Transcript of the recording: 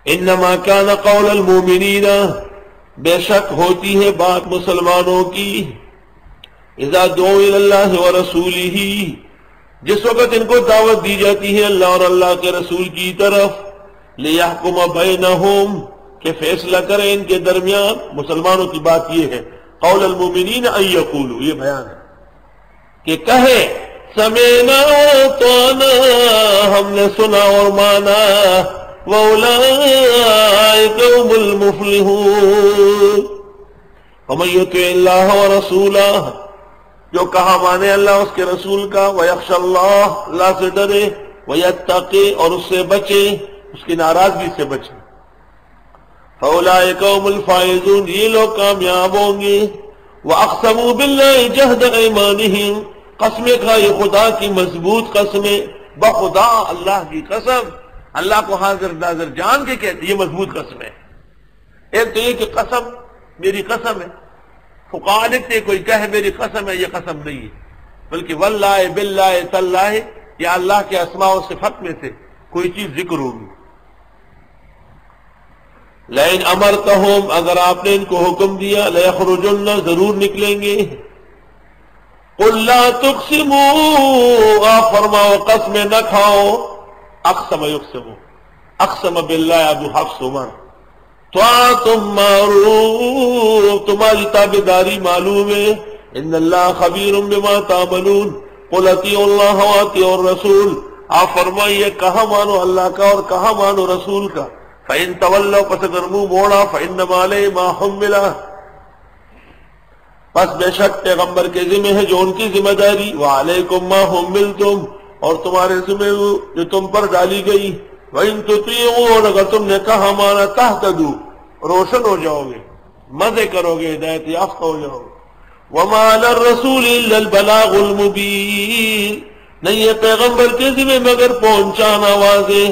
انما کان قول المؤمنین، بے شک ہوتی ہے بات مسلمانوں کی، اذا دعوا الی اللہ ورسولہ، جس وقت ان کو دعوت دی جاتی ہے اللہ اور اللہ کے رسول کی طرف، لیحکم بینہم، کہ فیصلہ کریں ان کے درمیان۔ مسلمانوں کی بات یہ ہے، قول المؤمنین ان یقولوا، یہ بیان ہے کہ کہے سمعنا واطعنا، ہم نے سنا اور مانا، وَأُولَئِكَ هُمُ الْمُفْلِحُونَ۔ وَمَن يُطِعِ اللَّهَ وَرَسُولَهُ، جو کہا مانے اللہ اس کے رسول کا، وَيَخْشَ اللَّهَ، اللہ سے ڈرے، وَيَتَّقِ، اور اس سے بچے، اس کی ناراضگی سے بچے، فَأُولَئِكَ هُمُ الْفَائِزُونَ، یہ لوگ کامیاب ہوں گے۔ وَأَقْسَمُوا بِاللَّهِ جَهْدَ أَيْمَانِهِمْ، قسمیں کھائی خدا کی مضبوط قسمیں، بخدا اللہ کی قسم، اللہ کو حاضر ناظر جان کے کہتے، یہ مضبوط قسم ہے۔ ایک تو یہ کہ قسم میری قسم ہے، فقہاء لکھتے کوئی کہے میری قسم ہے، یہ قسم نہیں ہے، بلکہ واللہ باللہ تاللہ، یا اللہ کے اسماء و صفات میں سے کوئی چیز ذکر ہوگی۔ لئن امرتہم، اگر آپ نے ان کو حکم دیا، لیخرجن، ضرور نکلیں گے۔ قل لا تقسموا، آپ فرماؤ قسمیں نہ کھاؤ، اقسم یقسم، اقسم باللہ ابو حفص عمر، طاعت معروف، تمہاری تابعداری معلوم ہے، ان اللہ خبیر بما تعملون، قل اطیعوا اللہ واطیعوا الرسول، آپ فرمائیے کہاں مانو اللہ کا اور کہاں مانو رسول کا، فإن تولوا، پس اگر منہ موڑا، فإنما علیہ ما حمل، پس بے شک پیغمبر کے ذمہ ہے جو ان کی ذمہ داری، وعلیکم ما حملتم، اور تمہارے ذمہ جو تم پر ڈالی گئی، وَإِن تُطِيعُوا، اور اگر تم نے کہا مانا، تَهْتَدُوا، روشن ہو جاؤ گے، مزے کرو گے، ہدایت یافتہ ہو جاؤ گے۔ وَمَا عَلَى الرَّسُولِ إِلَّا الْبَلَاغُ الْمُبِينُ، نہیں ہے پیغمبر کے ذمہ مگر پہنچانا واضح